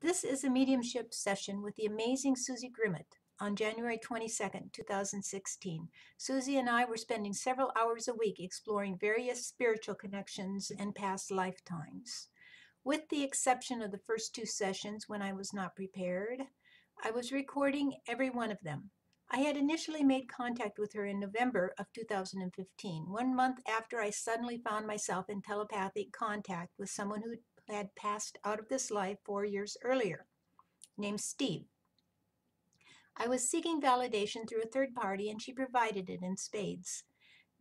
This is a mediumship session with the amazing Susie Grimmett on January 22nd, 2016. Susie and I were spending several hours a week exploring various spiritual connections and past lifetimes. With the exception of the first two sessions when I was not prepared, I was recording every one of them. I had initially made contact with her in November of 2015, 1 month after I suddenly found myself in telepathic contact with someone who had passed out of this life 4 years earlier, named Steve. I was seeking validation through a third party, and she provided it in spades.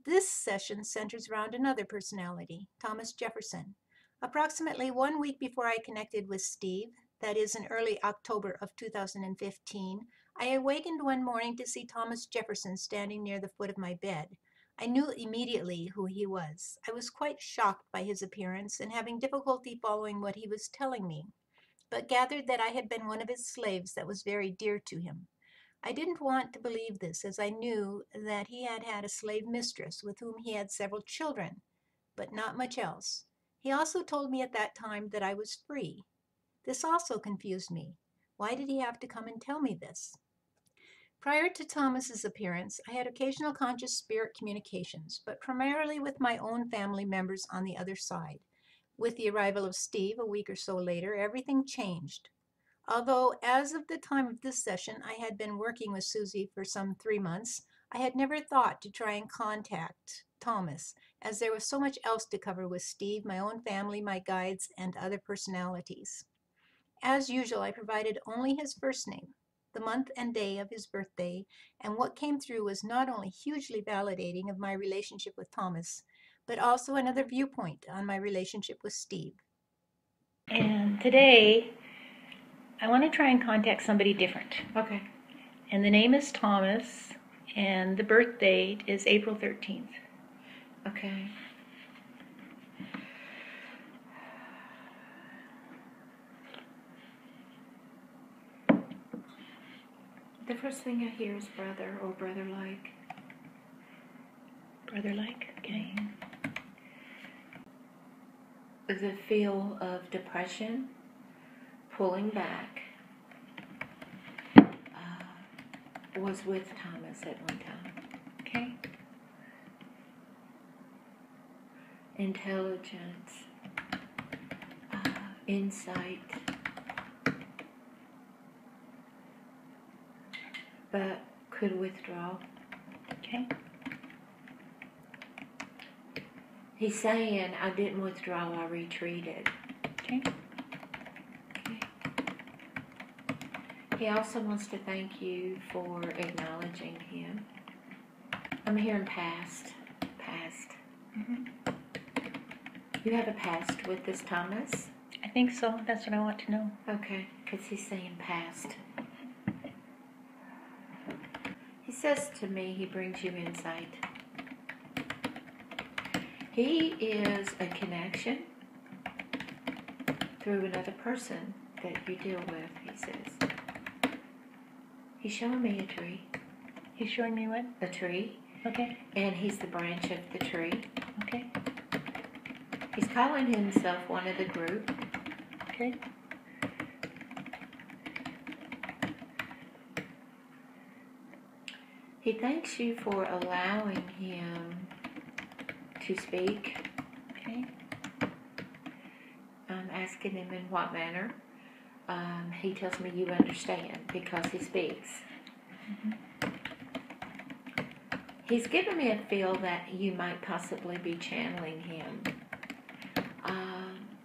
This session centers around another personality, Thomas Jefferson. Approximately 1 week before I connected with Steve, that is in early October of 2015, I awakened one morning to see Thomas Jefferson standing near the foot of my bed. I knew immediately who he was. I was quite shocked by his appearance and having difficulty following what he was telling me, but gathered that I had been one of his slaves that was very dear to him. I didn't want to believe this, as I knew that he had had a slave mistress with whom he had several children, but not much else. He also told me at that time that I was free. This also confused me. Why did he have to come and tell me this? Prior to Thomas's appearance, I had occasional conscious spirit communications, but primarily with my own family members on the other side. With the arrival of Steve a week or so later, everything changed. Although, as of the time of this session, I had been working with Susie for some 3 months, I had never thought to try and contact Thomas, as there was so much else to cover with Steve, my own family, my guides, and other personalities. As usual, I provided only his first name, the month and day of his birthday, and what came through was not only hugely validating of my relationship with Thomas, but also another viewpoint on my relationship with Steve. And today, I want to try and contact somebody different. Okay. And the name is Thomas, and the birth date is April 13th. Okay. The first thing I hear is brother or brother-like. Brother-like, okay. The feel of depression, pulling back, was with Thomas at one time. Okay. Intelligence, insight, but could withdraw. Okay. He's saying, I didn't withdraw, I retreated. Okay. Okay. He also wants to thank you for acknowledging him. I'm hearing past. Mm-hmm. You have a past with this Thomas? I think so. That's what I want to know. Okay, because he's saying past. He says to me, he brings you insight. He is a connection through another person that you deal with, he says. He's showing me a tree. He's showing me what? A tree. Okay. And he's the branch of the tree. Okay. He's calling himself one of the group. Okay. He thanks you for allowing him to speak. Okay. I'm asking him in what manner. He tells me you understand because he speaks. Mm-hmm. He's given me a feel that you might possibly be channeling him.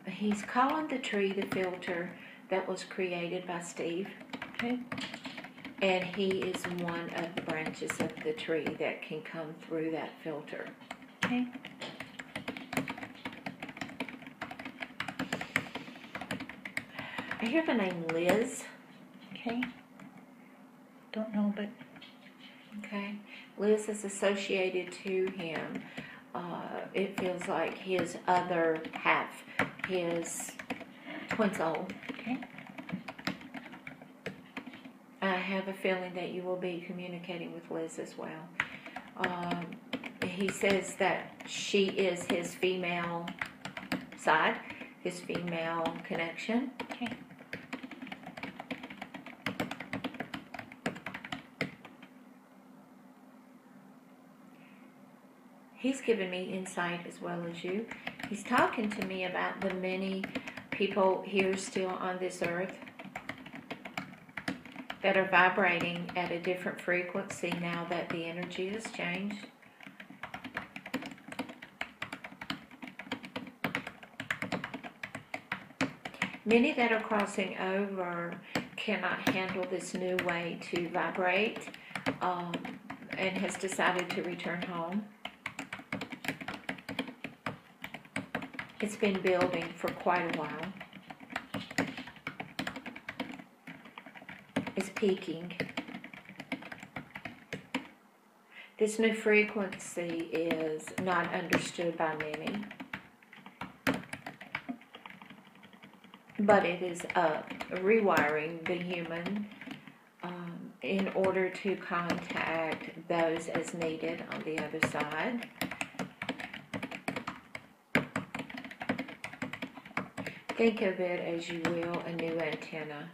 He's calling the tree the filter that was created by Steve. Okay. And he is one of the branches of the tree that can come through that filter. Okay. I hear the name Liz. Okay. Don't know, but... Okay. Liz is associated to him. It feels like his other half, his twin soul. Okay. I have a feeling that you will be communicating with Liz as well. He says that she is his female side, his female connection. Okay. he's given me insight as well as you. He's talking to me about the many people here still on this earth that are vibrating at a different frequency now that the energy has changed. Many that are crossing over cannot handle this new way to vibrate, and has decided to return home. It's been building for quite a while. It's peaking. This new frequency is not understood by many, but it is rewiring the human in order to contact those as needed on the other side. Think of it as you will, a new antenna,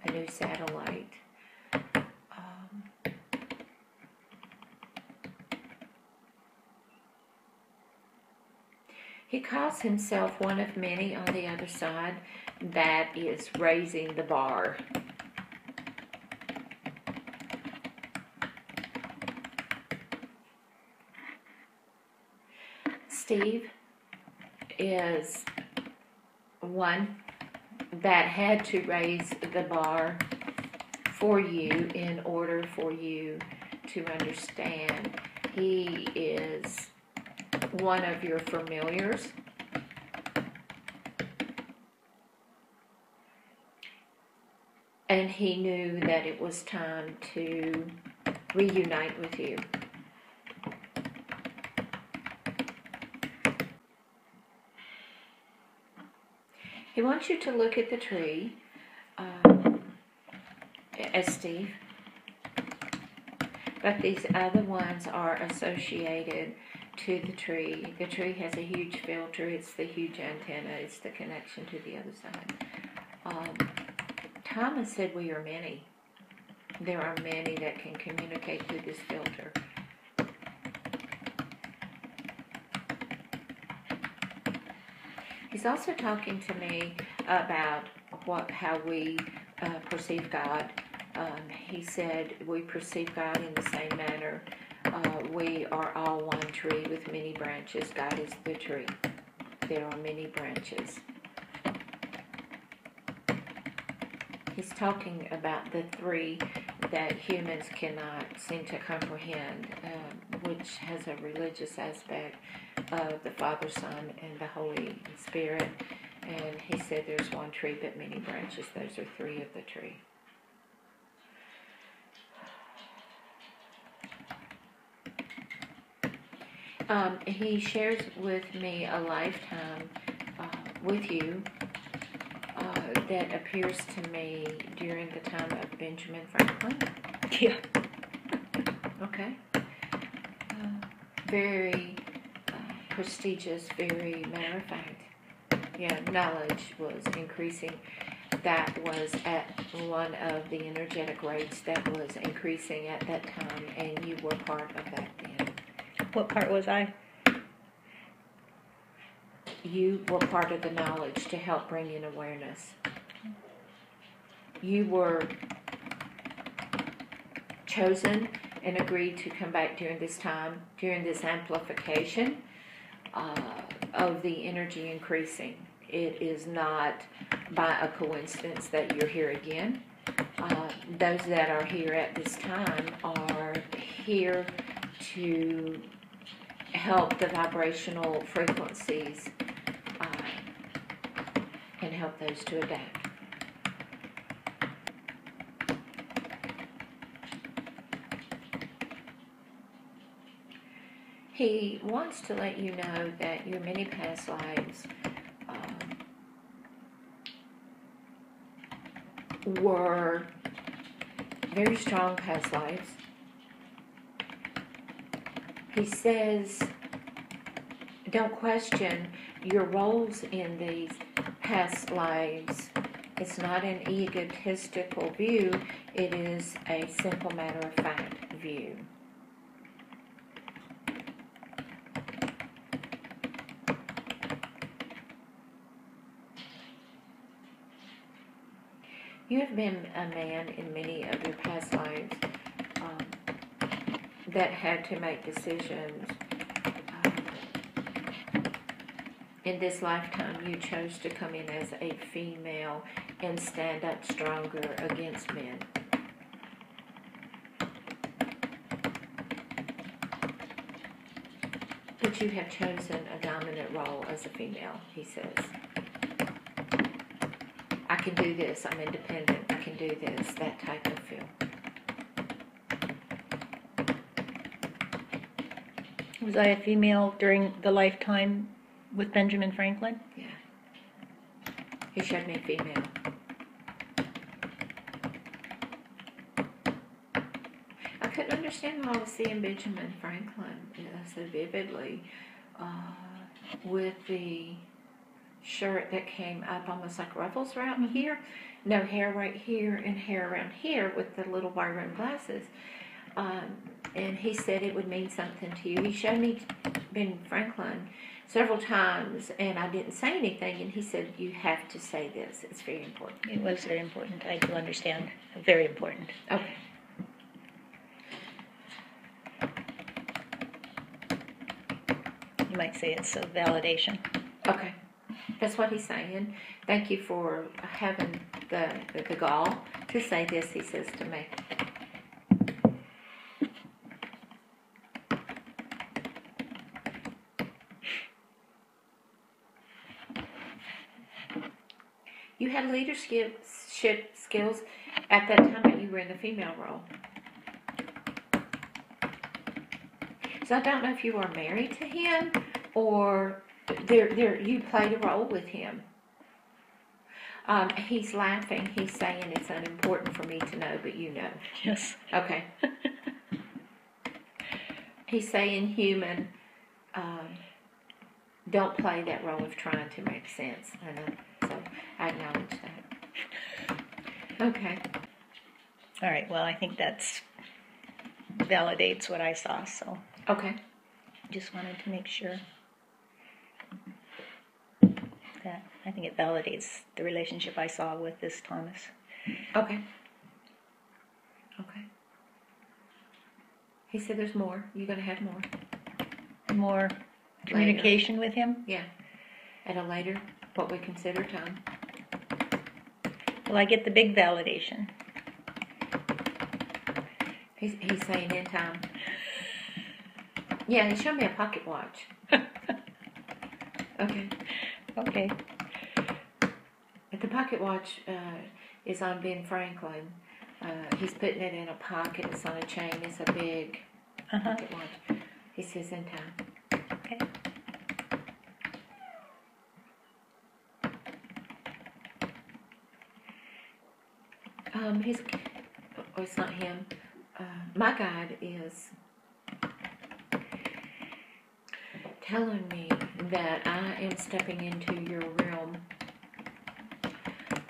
a new satellite. He calls himself one of many on the other side that is raising the bar. Steve is one that had to raise the bar for you in order for you to understand. He is one of your familiars. And he knew that it was time to reunite with you. He wants you to look at the tree as Steve, but these other ones are associated to the tree. The tree has a huge filter. It's the huge antenna. It's the connection to the other side. Thomas said we are many. There are many that can communicate through this filter. He's also talking to me about how we perceive God. He said we perceive God in the same manner. We are all one tree with many branches. God is the tree. There are many branches. He's talking about the three that humans cannot seem to comprehend, which has a religious aspect of the Father, Son, and the Holy Spirit. And he said there's one tree but many branches. Those are three of the tree. He shares with me a lifetime with you that appears to me during the time of Benjamin Franklin. Yeah. Okay. Very prestigious, very matter of fact. Yeah, knowledge was increasing. That was at one of the energetic rates that was increasing at that time, and you were part of that then. What part was I? You were part of the knowledge to help bring in awareness. You were chosen and agreed to come back during this time, during this amplification of the energy increasing. It is not by a coincidence that you're here again. Those that are here at this time are here to help the vibrational frequencies and help those to adapt. He wants to let you know that your many past lives were very strong past lives. He says, don't question your roles in these past lives. It's not an egotistical view, it is a simple matter of fact view. You have been a man in many of your past lives that had to make decisions. In this lifetime, you chose to come in as a female and stand up stronger against men. But you have chosen a dominant role as a female, he says. I can do this, I'm independent, I can do this, that type of feel. Was I a female during the lifetime with Benjamin Franklin? Yeah. He showed me female. I couldn't understand why I was seeing Benjamin Franklin so vividly with the shirt that came up almost like ruffles around here, no hair right here and hair around here with the little wire-rimmed glasses. And he said it would mean something to you. He showed me Ben Franklin several times, and I didn't say anything, and he said, you have to say this. It's very important. It was very important. I do understand. Very important. Okay. You might say it's a validation. Okay. That's what he's saying. Thank you for having the gall to say this, he says to me. You had leadership skills at that time that you were in the female role. So I don't know if you are married to him or you played a role with him. He's laughing. He's saying it's unimportant for me to know, but you know. Yes. Okay. He's saying human, don't play that role of trying to make sense. I know. So I acknowledge that. Okay. All right. Well, I think that's validates what I saw. So. Okay. Just wanted to make sure that I think it validates the relationship I saw with this Thomas. Okay. Okay. He said there's more. You're going to have more. More communication with him? Yeah. At a later, what we consider time. Well, I get the big validation. He's saying in time. Yeah, he showed me a pocket watch. Okay. Okay. But the pocket watch is on Ben Franklin. He's putting it in a pocket. It's on a chain. It's a big pocket watch. He says in time. Okay. It's not him. My guide is telling me that I am stepping into your realm.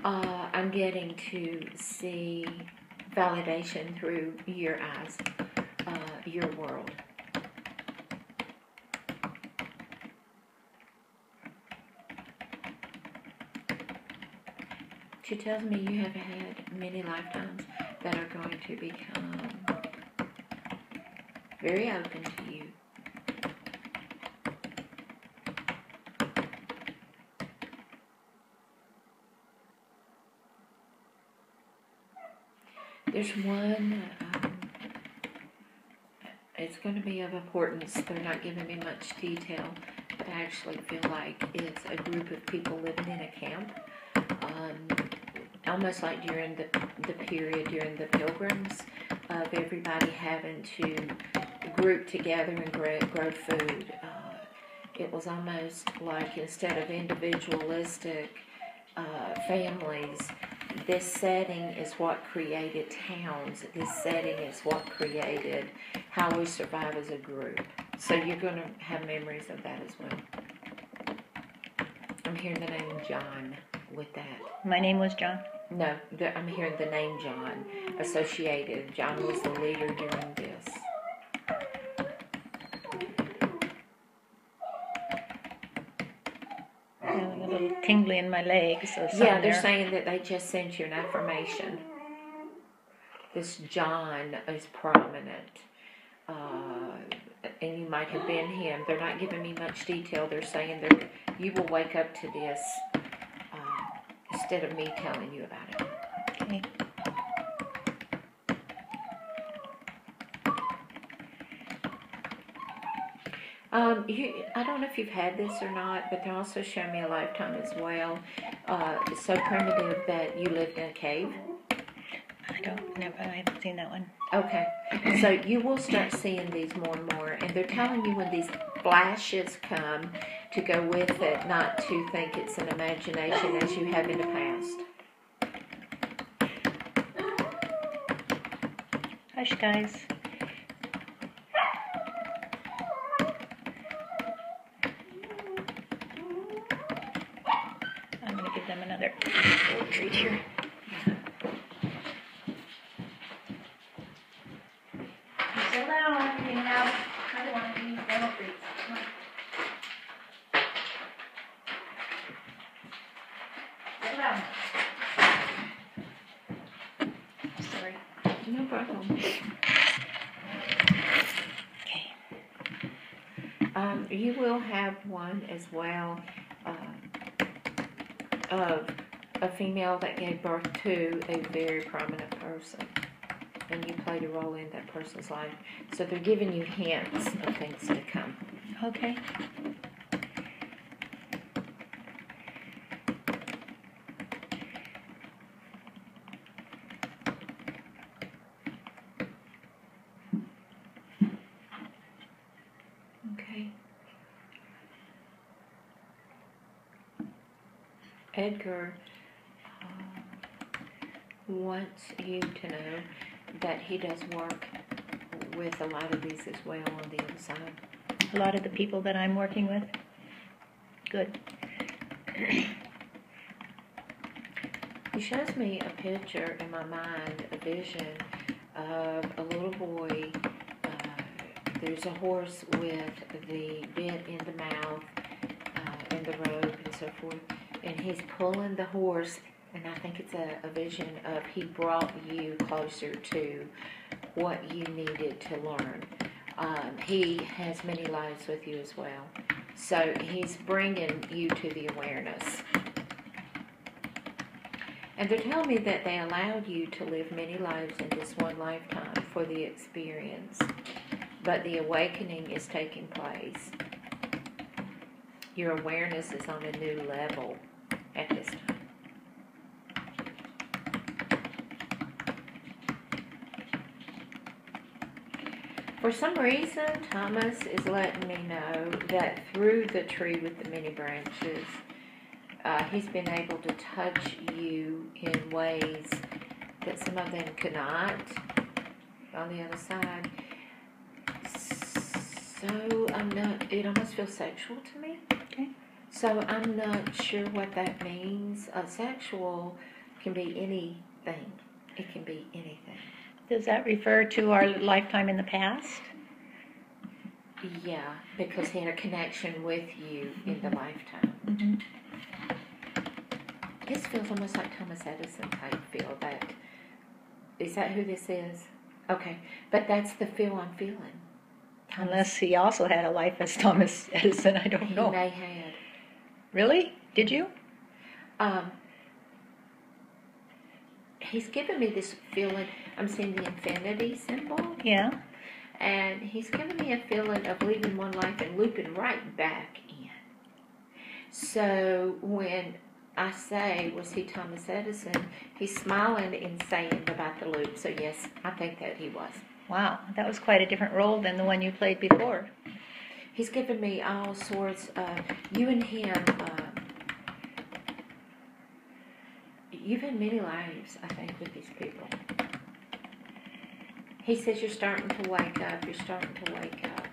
I'm getting to see validation through your eyes, your world. She tells me you have had many lifetimes that are going to become very open to you. There's one, it's going to be of importance. They're not giving me much detail, but I actually feel like it's a group of people living in a camp. Almost like during the period during the Pilgrims, of everybody having to group together and grow food. It was almost like instead of individualistic families, this setting is what created towns. This setting is what created how we survive as a group. So you're going to have memories of that as well. I'm hearing the name John with that. My name was John? No, I'm hearing the name John associated. John was the leader during this. Having a little tingly in my legs. So Yeah, they're saying that they just sent you an affirmation. This John is prominent. And you might have been him. They're not giving me much detail. They're saying that you will wake up to this instead of me telling you about it. Okay. I don't know if you've had this or not, but they're also showing me a lifetime as well. It's so primitive that you lived in a cave. I haven't seen that one. Okay, so you will start seeing these more and more, and they're telling you when these flashes come to go with it, not to think it's an imagination as you have in the past. Hush, guys. I'm going to give them another little treat here. Sit down, you have another one of these little treats. Come on. Sit down. Sorry. No problem. Okay. You will have one as well of a female that gave birth to a very prominent person, and you played a role in that person's life. So they're giving you hints of things to come. Okay. Okay. Edgar wants you to know that he does work with a lot of these as well on the other side. A lot of the people that I'm working with. Good. He shows me a picture in my mind, a vision of a little boy. There's a horse with the bit in the mouth and the rope and so forth, and he's pulling the horse, and I think it's a vision of he brought you closer to what you needed to learn. He has many lives with you as well, so he's bringing you to the awareness. And they're telling me that they allowed you to live many lives in this one lifetime for the experience. But the awakening is taking place. Your awareness is on a new level at this time. For some reason, Thomas is letting me know that through the tree with the many branches, he's been able to touch you in ways that some of them could not on the other side. So it almost feels sexual to me. Okay. So I'm not sure what that means. Sexual can be anything. It can be anything. Does that refer to our lifetime in the past? Yeah, because he had a connection with you in the lifetime. Mm-hmm. This feels almost like Thomas Edison type feel. Is that who this is? Okay, but that's the feel I'm feeling. Unless he also had a life as Thomas Edison, I don't know. He may have. Really? Did you? He's given me this feeling. I'm seeing the infinity symbol. Yeah. And he's given me a feeling of leaving one life and looping right back in. So when I say, was he Thomas Edison, he's smiling and saying about the loop. So yes, I think that he was. Wow, that was quite a different role than the one you played before. He's given me all sorts of, you and him, you've had many lives, I think, with these people. He says you're starting to wake up, you're starting to wake up.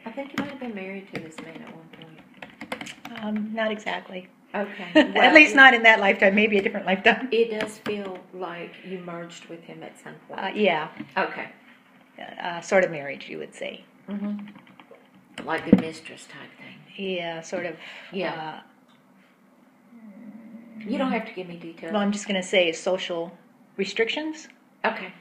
I think you might have been married to this man at one point. Not exactly. Okay. Well, at least not in that lifetime, maybe a different lifetime. It does feel like you merged with him at some point. Yeah. Okay. Sort of marriage, you would say. Like the mistress type thing. Yeah, sort of. Yeah. You don't have to give me details. Well, I'm just going to say social restrictions. Okay.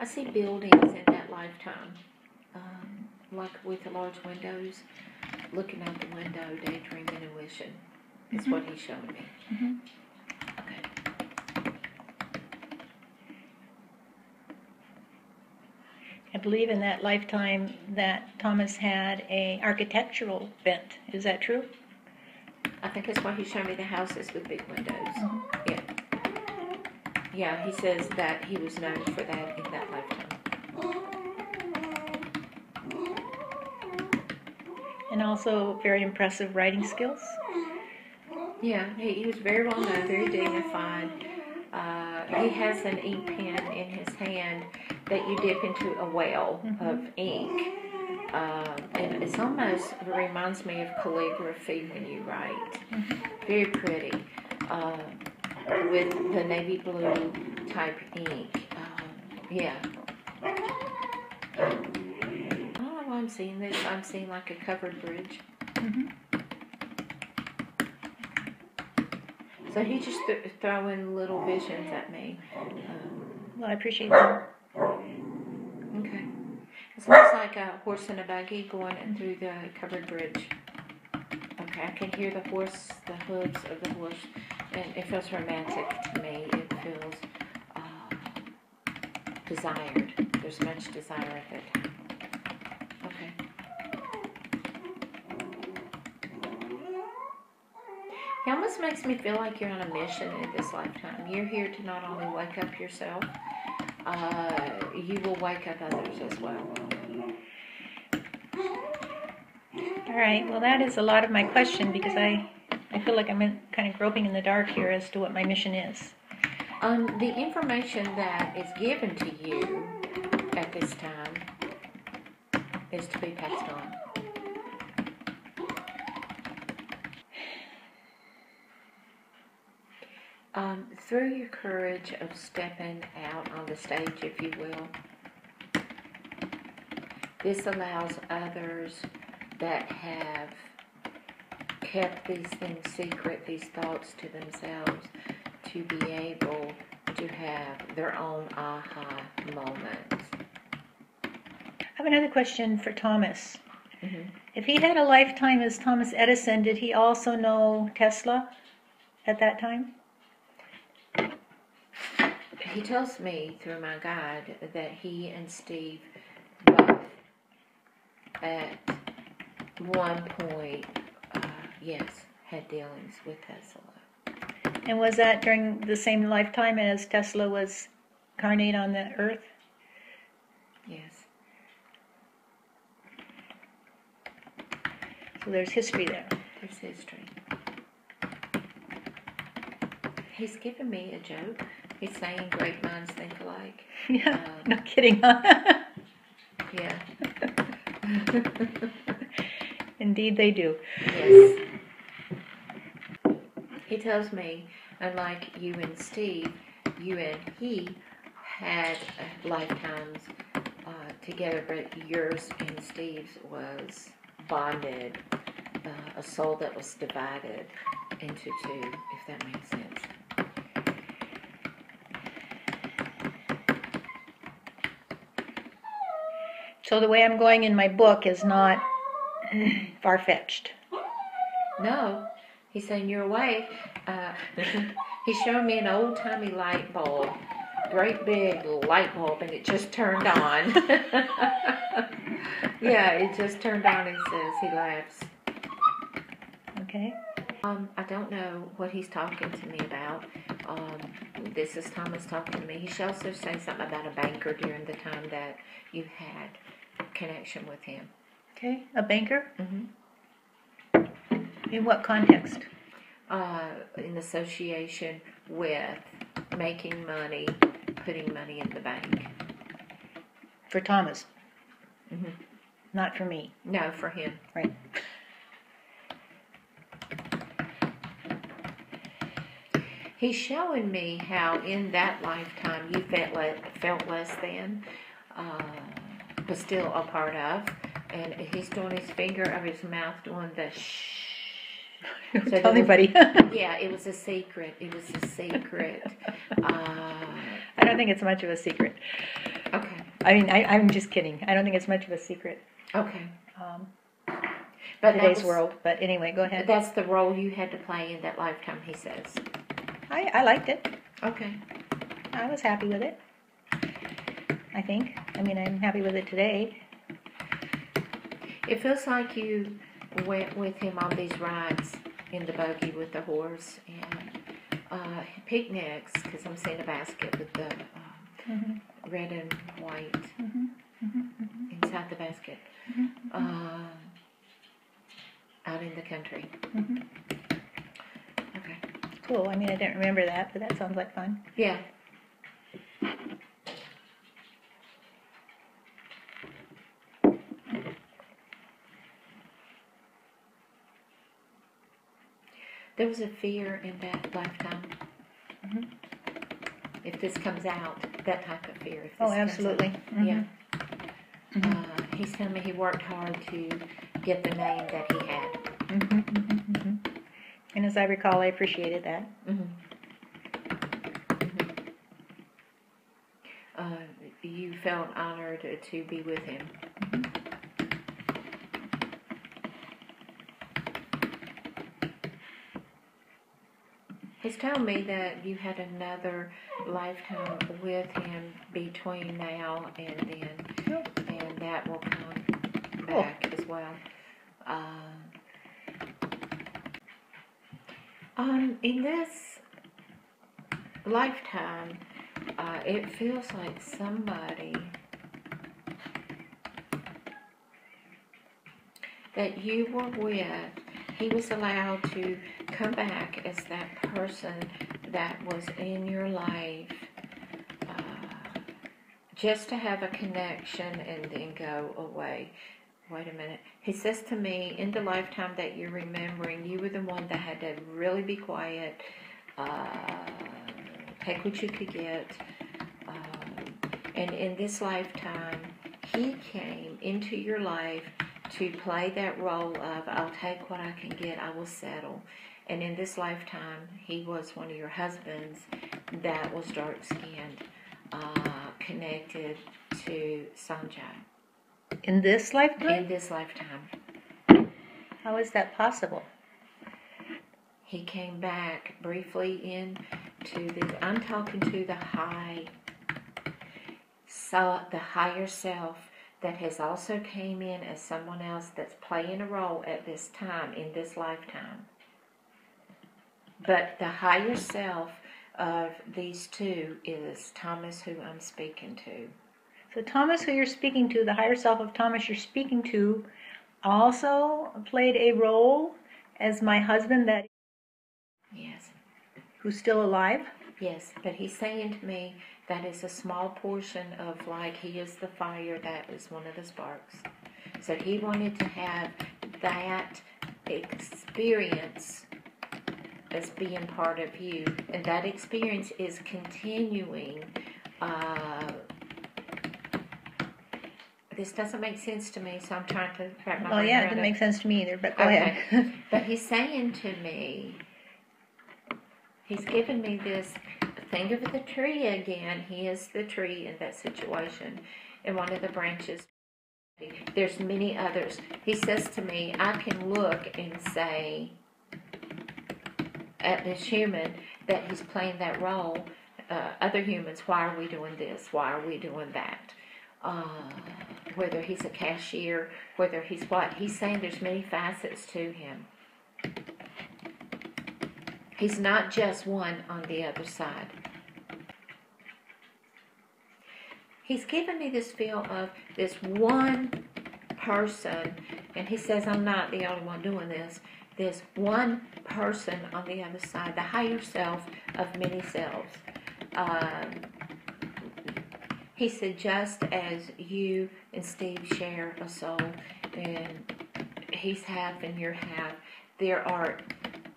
I see buildings in that lifetime, like with the large windows, looking out the window, daydreaming and wishing. Is what he's showing me. Okay. I believe in that lifetime that Thomas had a architectural bent. Is that true? I think that's why he's showing me the houses with big windows. Yeah. Yeah, he says that he was known for that in that lifetime. And also very impressive writing skills. Yeah, he was very well known, very dignified. He has an ink pen in his hand that you dip into a well of ink. And it almost reminds me of calligraphy when you write. Very pretty. With the navy blue type ink. Yeah. I don't know why I'm seeing this. I'm seeing like a covered bridge. So he's just throwing little visions at me. Well, I appreciate that. Okay. It looks like a horse and a buggy going through the covered bridge. Okay, I can hear the horse, the hooves of the horse, and it feels romantic to me. It feels desired. There's much desire at that time. Okay. It almost makes me feel like you're on a mission in this lifetime. You're here to not only wake up yourself, you will wake up others as well. All right. Well, that is a lot of my question because I feel like I'm kind of groping in the dark here as to what my mission is. The information that is given to you at this time is to be passed on. Through your courage of stepping out on the stage, if you will, this allows others that have kept these things secret, these thoughts to themselves, to be able to have their own aha moments. I have another question for Thomas. If he had a lifetime as Thomas Edison, did he also know Tesla at that time? He tells me through my guide that he and Steve both at one point, yes, had dealings with Tesla. And was that during the same lifetime as Tesla was incarnate on the earth? Yes. So there's history there. There's history. He's given me a joke. He's saying great minds think alike. Yeah, no kidding, huh? Yeah. Indeed they do. Yes. He tells me, unlike you and Steve, you and he had lifetimes together, but yours and Steve's was bonded, a soul that was divided into two, if that makes sense. So the way I'm going in my book is not far-fetched. No, he's saying you're awake. He's showing me an old-timey light bulb, great big light bulb, and it just turned on. Yeah, it just turned on, he says. He laughs. Okay. I don't know what he's talking to me about. This is Thomas talking to me. He should also say something about a banker during the time that you had connection with him. Okay, a banker? Mm-hmm. In what context? In association with making money, putting money in the bank. For Thomas? Mm-hmm. Not for me? No, for him. Right. He's showing me how in that lifetime you felt less than, but still a part of. And he's doing his finger of his mouth doing the shh. So tell anybody. Yeah, it was a secret. It was a secret. I don't think it's much of a secret. Okay. I mean, I'm just kidding. I don't think it's much of a secret. Okay. But today's world. But anyway, go ahead. That's the role you had to play in that lifetime, he says. I liked it. Okay. I was happy with it. I think. I mean, I'm happy with it today. It feels like you went with him on these rides in the buggy with the horse and picnics, because I'm seeing a basket with the red and white inside the basket, out in the country. Okay. Cool. I mean, I didn't remember that, but that sounds like fun. Yeah. There was a fear in that lifetime. If this comes out, that type of fear. If this absolutely. Yeah. He's telling me he worked hard to get the name that he had. And as I recall, I appreciated that. You felt honored to be with him. He's telling me that you had another lifetime with him between now and then, and that will come back as well. In this lifetime, it feels like somebody that you were with, he was allowed to come back as that person that was in your life, just to have a connection and then go away. Wait a minute. He says to me, in the lifetime that you're remembering, you were the one that had to really be quiet, take what you could get, and in this lifetime, he came into your life to play that role of, I'll take what I can get, I will settle. And in this lifetime, he was one of your husbands that was dark-skinned, connected to Sanjay. In this lifetime? In this lifetime. How is that possible? He came back briefly into this. I'm talking to the higher self that has also came in as someone else that's playing a role at this time, in this lifetime. But the higher self of these two is Thomas, who I'm speaking to. So Thomas, who you're speaking to, the higher self of Thomas you're speaking to, also played a role as my husband that... Yes. Who's still alive? Yes, but he's saying to me that is a small portion of, like, he is the fire that is one of the sparks. So he wanted to have that experience as being part of you. And that experience is continuing. This doesn't make sense to me, so I'm trying to wrap my Well, yeah, it didn't make sense to me either, but go ahead. But he's saying to me, he's given me this thing of the tree again. He is the tree in that situation. In one of the branches, there's many others. He says to me, I can look and say at this human that he's playing that role. Other humans, why are we doing this? Why are we doing that? Whether he's a cashier, whether he's what. He's saying there's many facets to him. He's not just one on the other side. He's given me this feel of this one person, and he says I'm not the only one doing this. This one person on the other side, the higher self of many selves. He said, just as you and Steve share a soul, and he's half and you're half, there are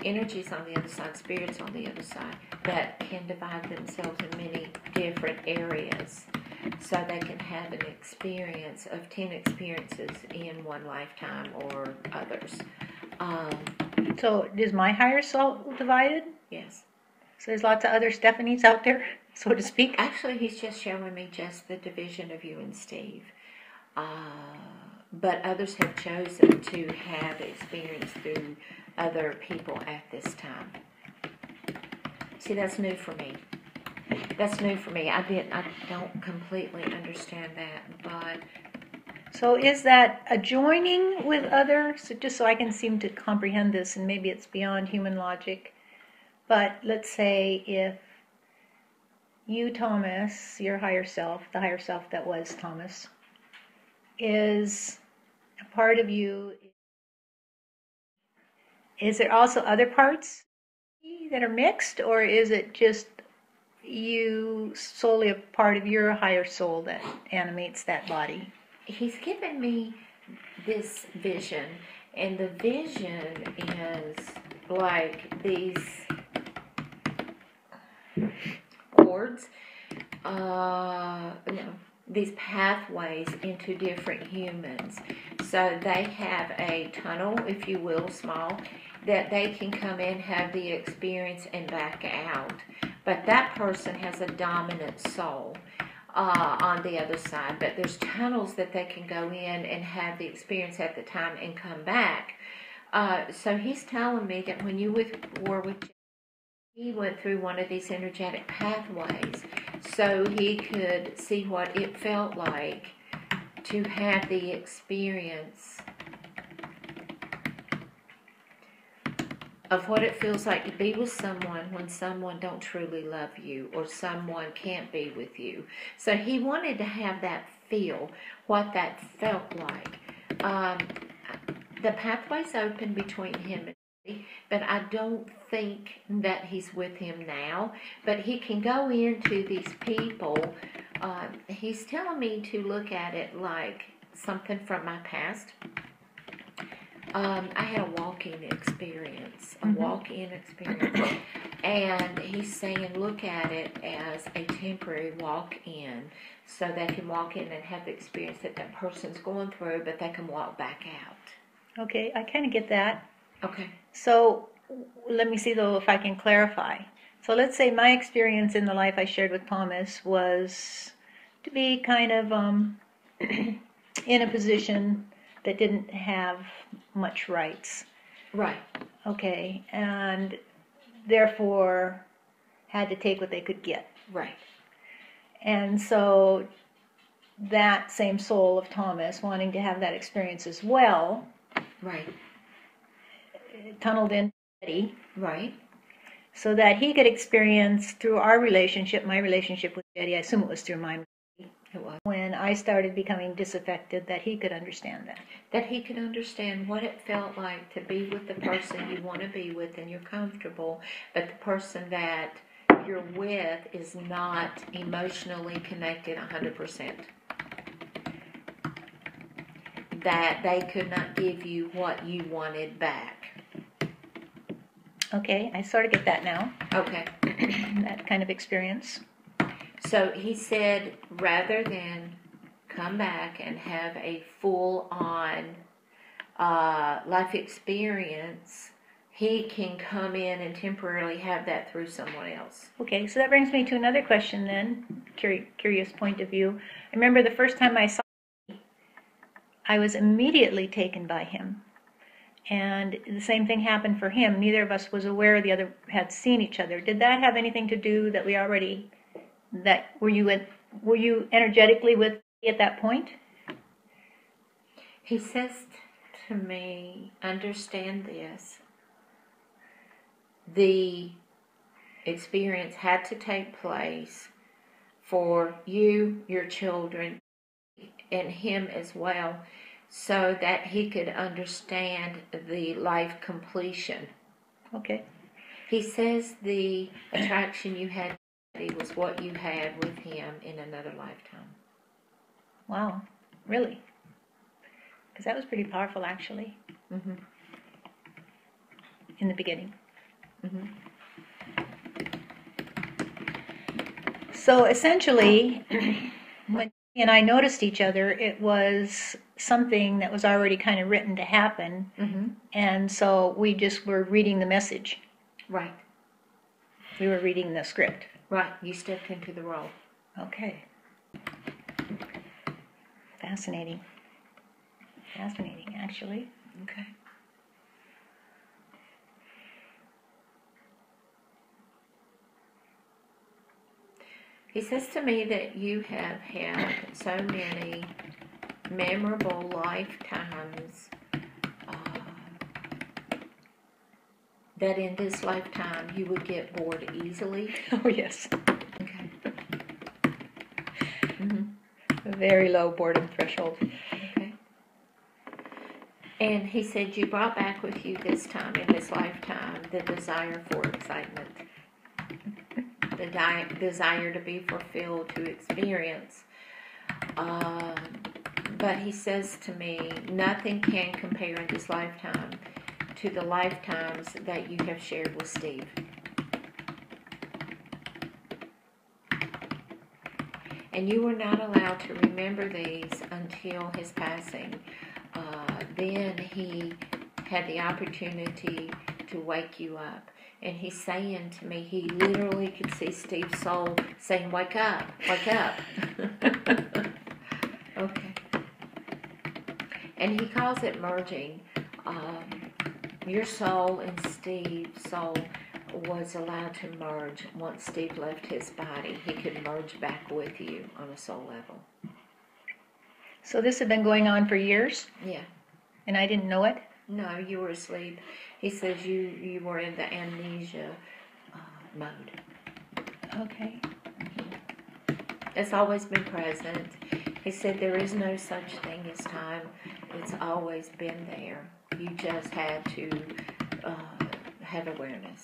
energies on the other side, spirits on the other side that can divide themselves in many different areas, so they can have an experience of 10 experiences in one lifetime or others. So is my higher soul divided? Yes. So there's lots of other Stephanies out there, so to speak? Actually, he's just showing me just the division of you and Steve. But others have chosen to have experience through other people at this time. See, that's new for me. That's new for me. I don't completely understand that, but... So is that a joining with others? Just so I can seem to comprehend this, and maybe it's beyond human logic. But let's say if you, Thomas, your higher self, the higher self that was Thomas, is a part of you. Is there also other parts that are mixed, or is it just you solely a part of your higher soul that animates that body? He's given me this vision, and the vision is like these cords, these pathways into different humans. So they have a tunnel, if you will, small, that they can come in, have the experience, and back out. But that person has a dominant soul on the other side. But there's tunnels that they can go in and have the experience at the time and come back. So he's telling me that when you were with, he went through one of these energetic pathways so he could see what it felt like to have the experience of what it feels like to be with someone when someone don't truly love you or someone can't be with you. So he wanted to have that feel, what that felt like. The pathway's open between him and me, but I don't think that he's with him now. But he can go into these people. He's telling me to look at it like something from my past. I had a walk-in experience, and he's saying look at it as a temporary walk-in, so they can walk in and have the experience that that person's going through, but they can walk back out. Okay, I kind of get that. Okay. So let me see, though, if I can clarify. So let's say my experience in the life I shared with Thomas was to be kind of in a position that didn't have much rights. Right. Okay, and therefore had to take what they could get. Right. And so that same soul of Thomas, wanting to have that experience as well, Right. tunneled in Eddie, Right. so that he could experience through our relationship, my relationship with Eddie, I assume it was through mine, It was. when I started becoming disaffected, that he could understand that. That he could understand what it felt like to be with the person you want to be with and you're comfortable, but the person that you're with is not emotionally connected 100%. That they could not give you what you wanted back. Okay, I sort of get that now, Okay. that kind of experience. So he said rather than come back and have a full-on life experience, he can come in and temporarily have that through someone else. Okay, so that brings me to another question then, curious point of view. I remember the first time I saw him, I was immediately taken by him. And the same thing happened for him. Neither of us was aware the other had seen each other. Did that have anything to do that we already, that were you energetically with me at that point? He says to me, understand this. The experience had to take place for you, your children, and him as well, so that he could understand the life completion. Okay. He says the attraction you had was what you had with him in another lifetime. Wow, really? Because that was pretty powerful, actually, Mm-hmm. in the beginning. Mm-hmm. So essentially, when he and I noticed each other, it was something that was already kind of written to happen, and so we just were reading the message. Right. We were reading the script. Right. You stepped into the role. Okay. Fascinating. Fascinating, actually. Okay. He says to me that you have had so many memorable lifetimes that in this lifetime you would get bored easily. Oh, yes. Okay. A very low boredom threshold. Okay. And he said you brought back with you this time, in this lifetime, the desire for excitement, the desire to be fulfilled, to experience. But he says to me, nothing can compare in this lifetime to the lifetimes that you have shared with Steve. And you were not allowed to remember these until his passing. Then he had the opportunity to wake you up. And he's saying to me, he literally could see Steve's soul saying, wake up, wake up. Okay. And he calls it merging. Your soul and Steve's soul was allowed to merge. Once Steve left his body, he could merge back with you on a soul level. So this had been going on for years? Yeah. And I didn't know it? No, you were asleep. He says you were in the amnesia mode. Okay. It's always been present. He said there is no such thing as time. It's always been there. You just had to have awareness.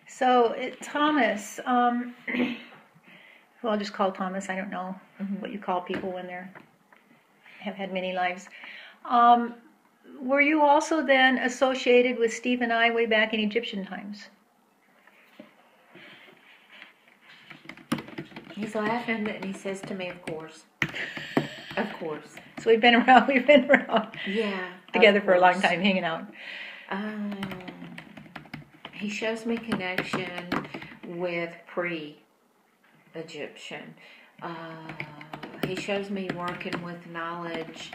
So, Thomas, well, I'll just call Thomas. I don't know what you call people when they have had many lives. Were you also then associated with Steve and I way back in Egyptian times? He's laughing and he says to me, of course. Of course. So we've been around Yeah. together for a long time, hanging out. He shows me connection with pre-Egyptian. He shows me working with knowledge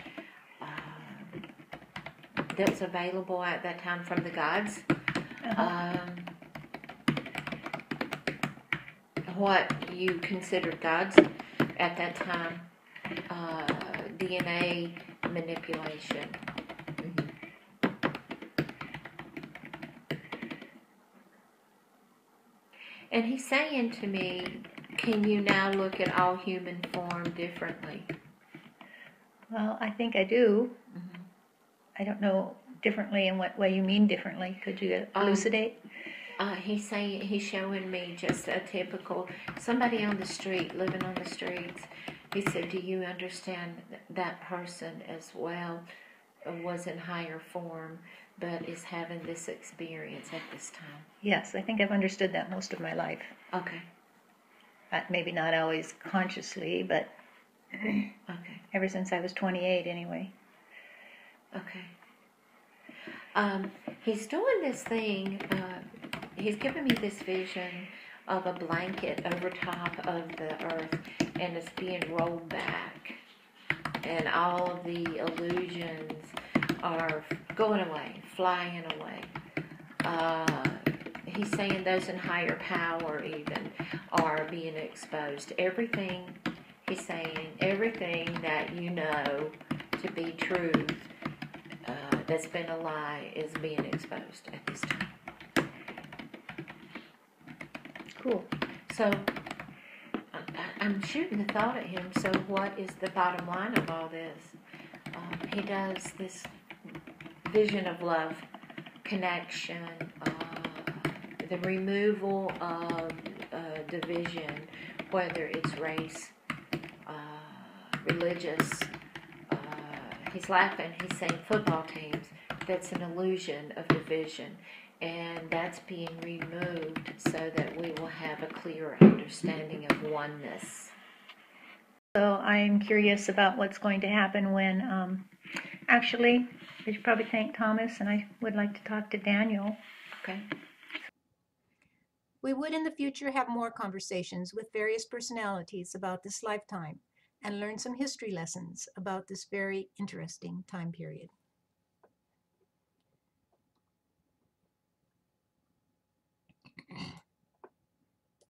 that was available at that time from the gods. What you considered gods at that time. DNA manipulation. And he's saying to me, can you now look at all human form differently? Well, I think I do. I don't know differently in what way you mean differently. Could you elucidate? He's showing me just a typical, somebody on the street, living on the streets. He said, do you understand that person as well was in higher form, but is having this experience at this time? Yes, I think I've understood that most of my life. Okay. Maybe not always consciously, but Okay. ever since I was 28 anyway. Okay. He's doing this thing, he's giving me this vision of a blanket over top of the earth, and it's being rolled back, and all of the illusions are going away, flying away. He's saying those in higher power even are being exposed. Everything, he's saying, everything that you know to be truth that's been a lie is being exposed at this time. Cool. So I'm shooting the thought at him. So what is the bottom line of all this? He does this vision of love, connection, the removal of division, whether it's race, religious. He's laughing. He's saying football teams. That's an illusion of division. And that's being removed so that we will have a clearer understanding of oneness. So I'm curious about what's going to happen when, actually, I should probably thank Thomas, and I would like to talk to Daniel. Okay. We would in the future have more conversations with various personalities about this lifetime and learn some history lessons about this very interesting time period.